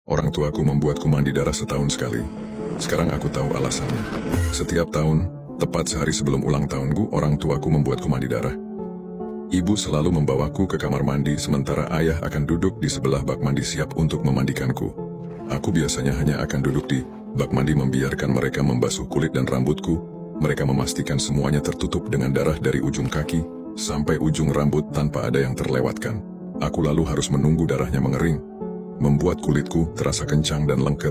Orang tuaku membuatku mandi darah setahun sekali. Sekarang aku tahu alasannya. Setiap tahun, tepat sehari sebelum ulang tahunku, orang tuaku membuatku mandi darah. Ibu selalu membawaku ke kamar mandi sementara ayah akan duduk di sebelah bak mandi siap untuk memandikanku. Aku biasanya hanya akan duduk di bak mandi membiarkan mereka membasuh kulit dan rambutku. Mereka memastikan semuanya tertutup dengan darah dari ujung kaki sampai ujung rambut tanpa ada yang terlewatkan. Aku lalu harus menunggu darahnya mengering, membuat kulitku terasa kencang dan lengket.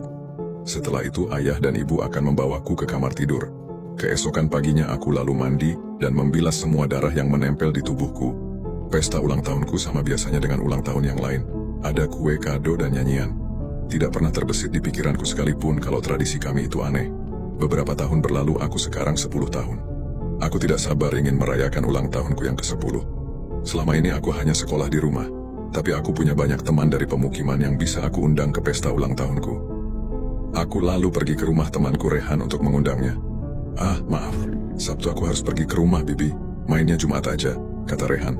Setelah itu ayah dan ibu akan membawaku ke kamar tidur. Keesokan paginya aku lalu mandi dan membilas semua darah yang menempel di tubuhku. Pesta ulang tahunku sama biasanya dengan ulang tahun yang lain. Ada kue, kado, dan nyanyian. Tidak pernah terbesit di pikiranku sekalipun kalau tradisi kami itu aneh. Beberapa tahun berlalu, aku sekarang 10 tahun. Aku tidak sabar ingin merayakan ulang tahunku yang ke-10. Selama ini aku hanya sekolah di rumah. Tapi aku punya banyak teman dari pemukiman yang bisa aku undang ke pesta ulang tahunku. Aku lalu pergi ke rumah temanku Rehan untuk mengundangnya. "Ah, maaf, Sabtu aku harus pergi ke rumah, Bibi. Mainnya Jumat aja," kata Rehan.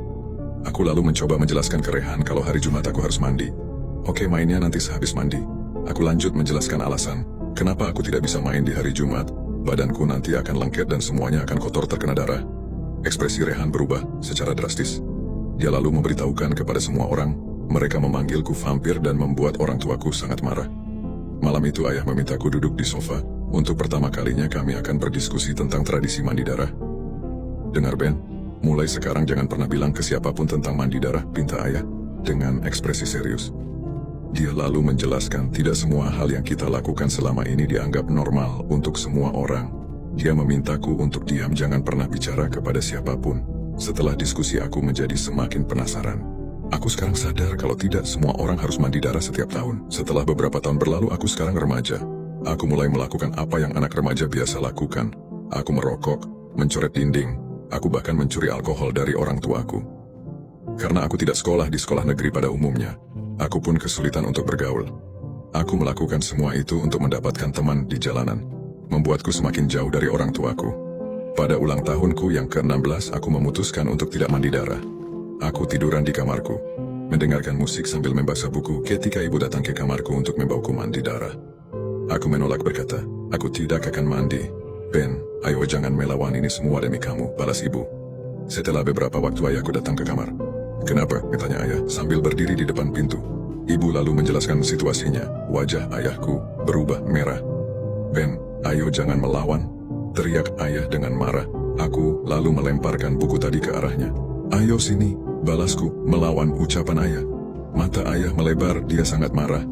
Aku lalu mencoba menjelaskan ke Rehan kalau hari Jumat aku harus mandi. "Oke, mainnya nanti sehabis mandi." Aku lanjut menjelaskan alasan, kenapa aku tidak bisa main di hari Jumat. Badanku nanti akan lengket dan semuanya akan kotor terkena darah. Ekspresi Rehan berubah secara drastis. Dia lalu memberitahukan kepada semua orang, mereka memanggilku vampir dan membuat orang tuaku sangat marah. Malam itu ayah memintaku duduk di sofa. Untuk pertama kalinya kami akan berdiskusi tentang tradisi mandi darah. "Dengar Ben, mulai sekarang jangan pernah bilang ke siapapun tentang mandi darah," pinta ayah, dengan ekspresi serius. Dia lalu menjelaskan tidak semua hal yang kita lakukan selama ini dianggap normal untuk semua orang. Dia memintaku untuk diam, jangan pernah bicara kepada siapapun. Setelah diskusi aku menjadi semakin penasaran. Aku sekarang sadar kalau tidak semua orang harus mandi darah setiap tahun. Setelah beberapa tahun berlalu, aku sekarang remaja. Aku mulai melakukan apa yang anak remaja biasa lakukan. Aku merokok, mencoret dinding, aku bahkan mencuri alkohol dari orang tuaku. Karena aku tidak sekolah di sekolah negeri pada umumnya, aku pun kesulitan untuk bergaul. Aku melakukan semua itu untuk mendapatkan teman di jalanan, membuatku semakin jauh dari orang tuaku. Pada ulang tahunku yang ke-16, aku memutuskan untuk tidak mandi darah. Aku tiduran di kamarku, mendengarkan musik sambil membaca buku ketika ibu datang ke kamarku untuk membawaku mandi darah. Aku menolak berkata, "Aku tidak akan mandi." "Ben, ayo jangan melawan ini semua demi kamu," balas ibu. Setelah beberapa waktu ayahku datang ke kamar. "Kenapa?" bertanya ayah sambil berdiri di depan pintu. Ibu lalu menjelaskan situasinya. Wajah ayahku berubah merah. "Ben, ayo jangan melawan," teriak ayah dengan marah. Aku lalu melemparkan buku tadi ke arahnya. "Ayo sini," balasku melawan ucapan ayah. Mata ayah melebar, dia sangat marah.